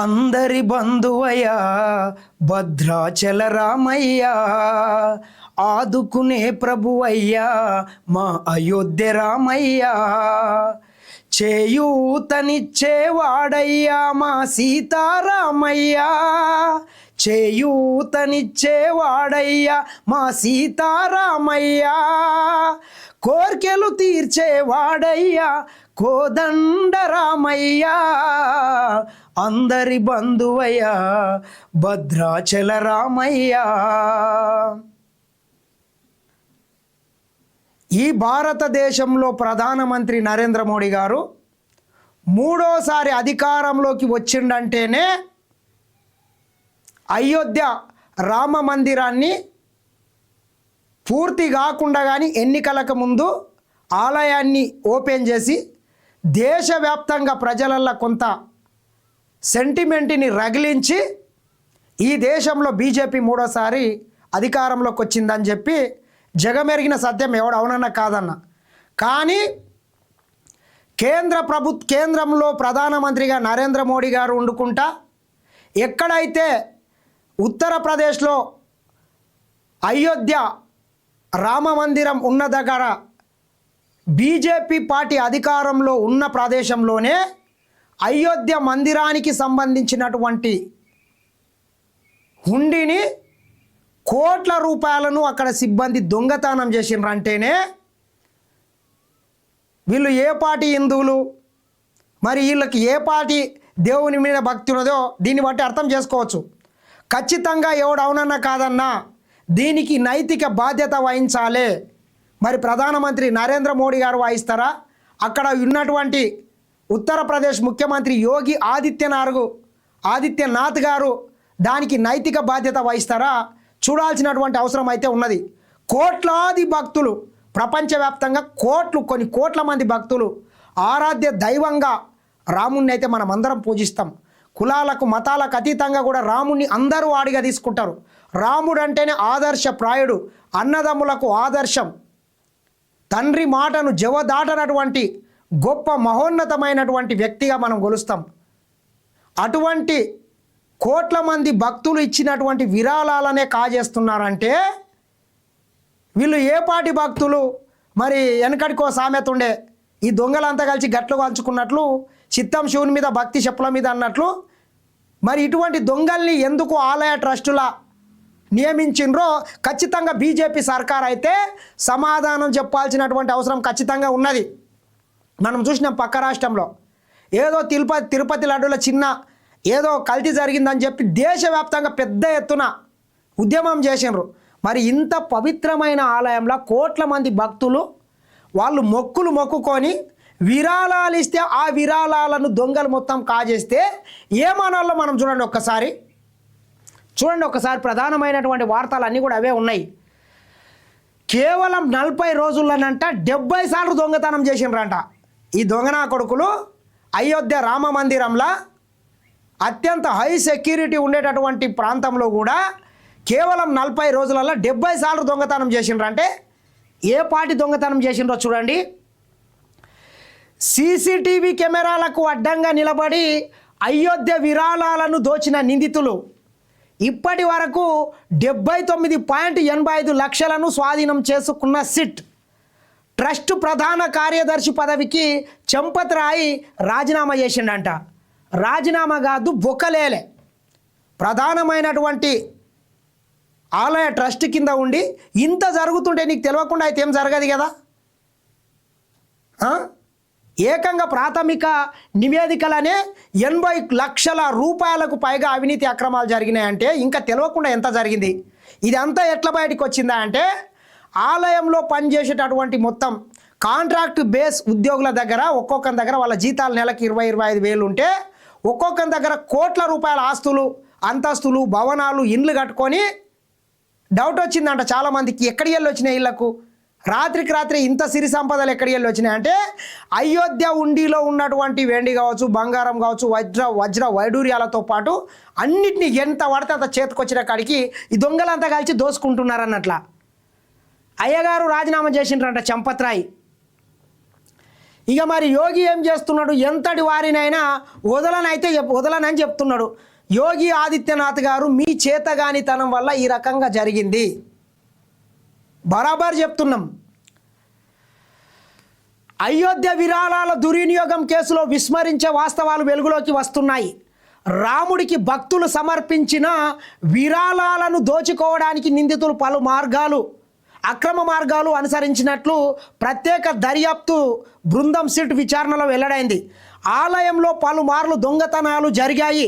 అందరి బంధువయ్యా భద్రాచల రామయ్యా, ఆదుకునే ప్రభువయ్యా మా అయోధ్య రామయ్యా. చేయూతనిచ్చేవాడయ్యా మా సీతారామయ్యా, చేయూతనిచ్చేవాడయ్యా మా సీతారామయ్యా. కోర్కెలు తీర్చేవాడయ్యా కోదండ రామయ్యా, అందరి బంధువయ్యా భద్రాచల రామయ్యా. ఈ భారతదేశంలో ప్రధానమంత్రి నరేంద్ర మోడీ గారు మూడోసారి అధికారంలోకి వచ్చిండంటేనే అయోధ్య రామ మందిరాన్ని పూర్తి కాకుండా కానీ ఎన్నికలకు ముందు ఆలయాన్ని ఓపెన్ చేసి దేశవ్యాప్తంగా ప్రజలల్లో కొంత సెంటిమెంట్ని రగిలించి ఈ దేశంలో బీజేపీ మూడోసారి అధికారంలోకి వచ్చిందని చెప్పి జగమెరిగిన సత్యం ఎవడు అవునన్నా కాదన్న. కానీ కేంద్రంలో ప్రధానమంత్రిగా నరేంద్ర మోడీ గారు వండుకుంటా ఎక్కడైతే ఉత్తరప్రదేశ్లో అయోధ్య రామ మందిరం ఉన్న దగ్గర బీజేపీ పార్టీ అధికారంలో ఉన్న ప్రదేశంలోనే అయోధ్య మందిరానికి సంబంధించినటువంటి హుండీని కోట్ల రూపాయలను అక్కడ సిబ్బంది దొంగతనం చేసిండ్రంటేనే వీళ్ళు ఏ పార్టీ హిందువులు, మరి వీళ్ళకి ఏ పార్టీ దేవుని మీద భక్తి ఉన్నదో దీన్ని బట్టి అర్థం చేసుకోవచ్చు. ఖచ్చితంగా ఎవడు అవునన్నా కాదన్నా దీనికి నైతిక బాధ్యత వహించాలి. మరి ప్రధానమంత్రి నరేంద్ర మోడీ గారు వహిస్తారా? అక్కడ ఉన్నటువంటి ఉత్తరప్రదేశ్ ముఖ్యమంత్రి యోగి ఆదిత్యనాథ్ గారు దానికి నైతిక బాధ్యత వహిస్తారా? చూడాల్సినటువంటి అవసరం అయితే ఉన్నది. కోట్లాది భక్తులు ప్రపంచవ్యాప్తంగా కొన్ని కోట్ల మంది భక్తులు ఆరాధ్య దైవంగా రాముణ్ణి అయితే మనం అందరం పూజిస్తాం. కులాలకు మతాలకు అతీతంగా కూడా రాముణ్ణి అందరూ వాడిగా తీసుకుంటారు. రాముడు అంటేనే ఆదర్శప్రాయుడు, అన్నదమ్ములకు ఆదర్శం, తండ్రి మాటను జవదాటనటువంటి గొప్ప మహోన్నతమైనటువంటి వ్యక్తిగా మనం కొలుస్తాం. అటువంటి కోట్ల మంది భక్తులు ఇచ్చినటువంటి విరాళాలనే కాజేస్తున్నారంటే వీళ్ళు ఏ పాటి భక్తులు? మరి వెనకడికో సామెత ఉండే, ఈ దొంగలంతా కలిసి గట్లు కాల్చుకున్నట్లు చిత్తం శివుని మీద భక్తి చెప్పుల మీద అన్నట్లు. మరి ఇటువంటి దొంగల్ని ఎందుకు ఆలయ ట్రస్టులా నియమించిండ్రో ఖచ్చితంగా బీజేపీ సర్కార్ అయితే సమాధానం చెప్పాల్సినటువంటి అవసరం ఖచ్చితంగా ఉన్నది. మనం చూసినాం పక్క రాష్ట్రంలో ఏదో తిరుపతి లడ్డూల చిన్న ఏదో కల్తీ జరిగిందని చెప్పి దేశవ్యాప్తంగా పెద్ద ఎత్తున ఉద్యమం చేసినారు. మరి ఇంత పవిత్రమైన ఆలయంలో కోట్ల మంది భక్తులు వాళ్ళు మొక్కుకొని విరాళాలు ఇస్తే ఆ విరాళాలను దొంగలు మొత్తం కాజేస్తే ఏమనాలో మనం చూడండి ఒక్కసారి. ప్రధానమైనటువంటి వార్తలు అన్నీ కూడా అవే ఉన్నాయి. కేవలం 40 రోజుల్లోనంట 70 సార్లు దొంగతనం చేసిండ్రంట ఈ దొంగనా కొడుకులు. అయోధ్య రామ మందిరంలో అత్యంత హై సెక్యూరిటీ ఉండేటటువంటి ప్రాంతంలో కూడా కేవలం 40 రోజులలో 70 సార్లు దొంగతనం చేసిండ్రంటే ఏ పార్టీ దొంగతనం చేసిండ్రో చూడండి. సీసీటీవీ కెమెరాలకు అడ్డంగా నిలబడి అయోధ్య విరాళాలను దోచిన నిందితులు ఇప్పటి వరకు 79.85 లక్షలను స్వాధీనం చేసుకున్న సిట్ ట్రస్ట్ ప్రధాన కార్యదర్శి పదవికి చంపత్ రాయ్ రాజీనామా చేసిండంట. రాజీనామా కాదు, బొక్కలేలే. ప్రధానమైనటువంటి ఆలయ ట్రస్ట్ కింద ఉండి ఇంత జరుగుతుంటే నీకు తెలియకుండా అయితే ఏం జరగదు కదా. ఏకంగా ప్రాథమిక నివేదికలనే 80 లక్షల రూపాయలకు పైగా అవినీతి అక్రమాలు జరిగినాయంటే ఇంకా తెలియకుండా ఎంత జరిగింది? ఇదంతా ఎట్లా బయటకు వచ్చిందా అంటే ఆలయంలో పనిచేసేటటువంటి మొత్తం కాంట్రాక్ట్ బేస్ ఉద్యోగుల దగ్గర ఒక్కొక్కరి దగ్గర వాళ్ళ జీతాలు నెలకు 20-25 వేలు ఉంటే ఒక్కొక్కరి దగ్గర కోట్ల రూపాయల ఆస్తులు, అంతస్తులు, భవనాలు, ఇండ్లు కట్టుకొని డౌట్ వచ్చిందంట చాలామందికి. ఎక్కడికి వెళ్ళి వచ్చినాయి ఇళ్లకు? రాత్రికి రాత్రి ఇంత సిరి సంపదలు ఎక్కడికి వెళ్ళి వచ్చినాయి అంటే అయోధ్య ఉండిలో ఉన్నటువంటి వెండి కావచ్చు, బంగారం కావచ్చు, వజ్ర వైడూర్యాలతో పాటు అన్నిటినీ ఎంత పడితే అంత చేతికొచ్చిన కాడికి ఈ దొంగలంతా కలిసి దోసుకుంటున్నారన్నట్ల. అయ్యగారు రాజీనామా చేసిండ్రంట చంపత్ రాయ్. ఇక మరి యోగి ఏం చేస్తున్నాడు? ఎంతటి వారినైనా వదలనని చెప్తున్నాడు. యోగి ఆదిత్యనాథ్ గారు మీ చేతగానితనం వల్ల ఈ రకంగా జరిగింది, బరాబర్ చెప్తున్నాం. అయోధ్య విరాళాల దుర్వినియోగం కేసులో విస్మరించే వాస్తవాలు వెలుగులోకి వస్తున్నాయి. రాముడికి భక్తులు సమర్పించిన విరాళాలను దోచుకోవడానికి నిందితులు పలు అక్రమ మార్గాలు అనుసరించినట్లు ప్రత్యేక దర్యాప్తు బృందం సిట్ విచారణలో వెల్లడైంది. ఆలయంలో పలుమార్లు దొంగతనాలు జరిగాయి.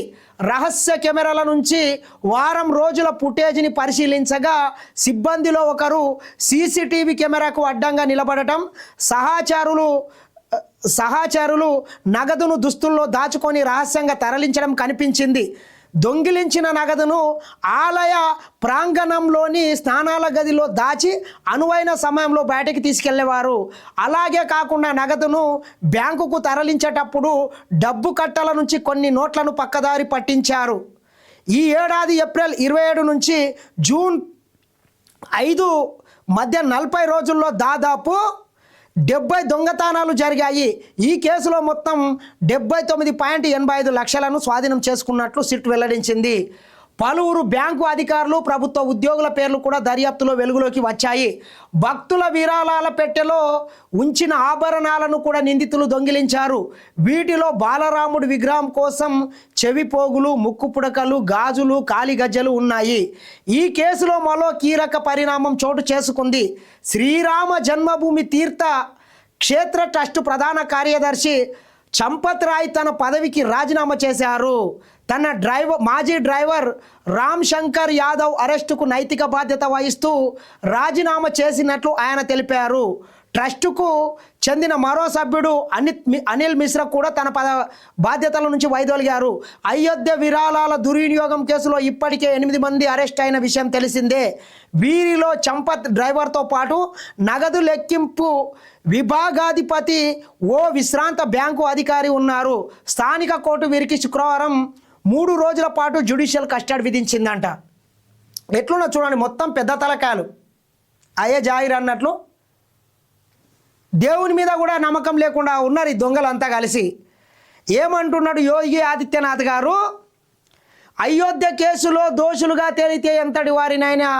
రహస్య కెమెరాల నుంచి వారం రోజుల ఫుటేజ్ని పరిశీలించగా సిబ్బందిలో ఒకరు సీసీటీవీ కెమెరాకు అడ్డంగా నిలబడటం, సహచరులు నగదును దుస్తుల్లో దాచుకొని రహస్యంగా తరలించడం కనిపించింది. దొంగిలించిన నగదును ఆలయ ప్రాంగణంలోని స్నానాల గదిలో దాచి అనువైన సమయంలో బయటకు తీసుకెళ్లేవారు. అలాగే కాకుండా నగదును బ్యాంకుకు తరలించేటప్పుడు డబ్బు కట్టల నుంచి కొన్ని నోట్లను పక్కదారి పట్టించారు. ఈ ఏడాది ఏప్రిల్ 27 నుంచి జూన్ 5 మధ్య 40 రోజుల్లో దాదాపు 70 దొంగతనాలు జరిగాయి. ఈ కేసులో మొత్తం 79.85 లక్షలను స్వాధీనం చేసుకున్నట్లు సిట్ వెల్లడించింది. పలువురు బ్యాంకు అధికారులు, ప్రభుత్వ ఉద్యోగుల పేర్లు కూడా దర్యాప్తులో వెలుగులోకి వచ్చాయి. భక్తుల విరాళాల పెట్టెలో ఉంచిన ఆభరణాలను కూడా నిందితులు దొంగిలించారు. వీటిలో బాలరాముడి విగ్రహం కోసం చెవి పోగులు, ముక్కు పుడకలు, గాజులు, కాలిగజ్జలు ఉన్నాయి. ఈ కేసులో మరో కీలక పరిణామం చోటు చేసుకుంది. శ్రీరామ జన్మభూమి తీర్థ క్షేత్ర ట్రస్ట్ ప్రధాన కార్యదర్శి చంపత్ రాయ్ తన పదవికి రాజీనామా చేశారు. తన మాజీ డ్రైవర్ రామ్ శంకర్ యాదవ్ అరెస్టుకు నైతిక బాధ్యత వహిస్తూ రాజీనామా చేసినట్లు ఆయన తెలిపారు. ట్రస్టుకు చెందిన మరో సభ్యుడు అనిల్ మిశ్రా కూడా తన బాధ్యతల నుంచి వైదొలిగారు. అయోధ్య విరాళాల దుర్వినియోగం కేసులో ఇప్పటికే 8 మంది అరెస్ట్ అయిన విషయం తెలిసిందే. వీరిలో చంపత్ డ్రైవర్తో పాటు నగదు లెక్కింపు విభాగాధిపతి ఓ విశ్రాంత బ్యాంకు అధికారి ఉన్నారు. స్థానిక కోర్టు వీరికి శుక్రవారం 3 రోజుల పాటు జ్యుడిషియల్ కస్టడీ విధించిందంట. ఎట్లున్నా చూడండి, మొత్తం పెద్ద తలకాయలు అయ్యే జాయిర్ అన్నట్లు దేవుని మీద కూడా నమ్మకం లేకుండా ఉన్నారు ఈ దొంగలంతా కలిసి. ఏమంటున్నాడు యోగి ఆదిత్యనాథ్ గారు? అయోధ్య కేసులో దోషులుగా తేలితే ఎంతటి వారినైనా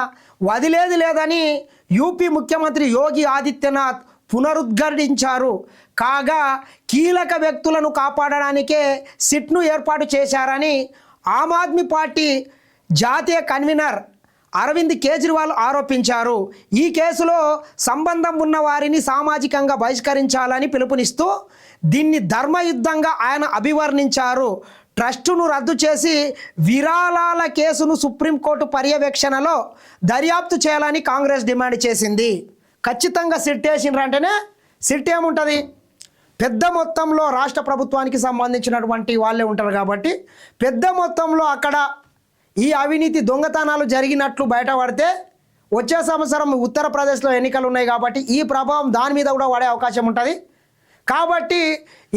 వదిలేది లేదని యూపీ ముఖ్యమంత్రి యోగి ఆదిత్యనాథ్ పునరుద్ఘాటించారు. కాగా కీలక వ్యక్తులను కాపాడడానికే సిట్ను ఏర్పాటు చేశారని ఆమ్ ఆద్మీ పార్టీ జాతీయ కన్వీనర్ అరవింద్ కేజ్రీవాల్ ఆరోపించారు. ఈ కేసులో సంబంధం ఉన్న వారిని సామాజికంగా బహిష్కరించాలని పిలుపునిస్తూ దీన్ని ధర్మయుద్ధంగా ఆయన అభివర్ణించారు. ట్రస్టును రద్దు చేసి విరాళాల కేసును సుప్రీంకోర్టు పర్యవేక్షణలో దర్యాప్తు చేయాలని కాంగ్రెస్ డిమాండ్ చేసింది. ఖచ్చితంగా సిట్ వేసిండ్రంటేనే సిట్ ఏముంటుంది, పెద్ద మొత్తంలో రాష్ట్ర ప్రభుత్వానికి సంబంధించినటువంటి వాళ్ళే ఉంటారు కాబట్టి పెద్ద మొత్తంలో అక్కడ ఈ అవినీతి దొంగతనాలు జరిగినట్లు బయటపడితే వచ్చే సంవత్సరం ఉత్తరప్రదేశ్లో ఎన్నికలు ఉన్నాయి కాబట్టి ఈ ప్రభావం దాని మీద కూడా పడే అవకాశం ఉంటుంది. కాబట్టి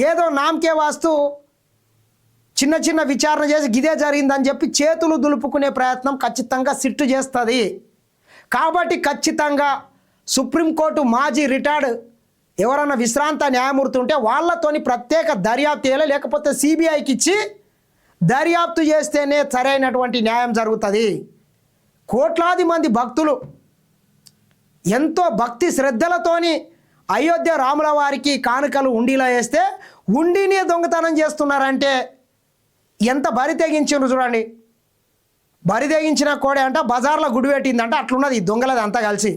ఏదో నామకే వాస్తు చిన్న చిన్న విచారణ చేసి గిదే జరిగిందని చెప్పి చేతులు దులుపుకునే ప్రయత్నం ఖచ్చితంగా సిట్టు చేస్తుంది. కాబట్టి ఖచ్చితంగా సుప్రీంకోర్టు మాజీ రిటైర్డ్ ఎవరైనా విశ్రాంత న్యాయమూర్తి ఉంటే వాళ్ళతోని ప్రత్యేక దర్యాప్తు చేయాలి, లేకపోతే సిబిఐకి ఇచ్చి దర్యాప్తు చేస్తేనే సరైనటువంటి న్యాయం జరుగుతుంది. కోట్లాది మంది భక్తులు ఎంతో భక్తి శ్రద్ధలతోని అయోధ్య రాముల వారికి కానుకలు ఉండిలా వేస్తే ఉండినే దొంగతనం చేస్తున్నారంటే ఎంత బరి తెగించారు చూడండి. బరి తెగించిన కోడే అంట బజార్లో గుడి పెట్టిందంట, అట్లున్నది ఈ దొంగలది అంతా కలిసి.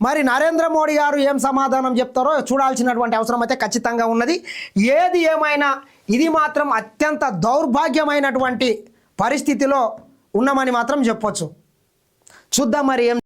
మరి నరేంద్ర మోడీ గారు ఏం సమాధానం చెప్తారో చూడాల్సినటువంటి అవసరం అయితే ఖచ్చితంగా ఉన్నది. ఏది ఏమైనా ఇది మాత్రం అత్యంత దౌర్భాగ్యమైనటువంటి పరిస్థితిలో ఉన్నామని మాత్రం చెప్పొచ్చు. చూద్దాం మరి ఏం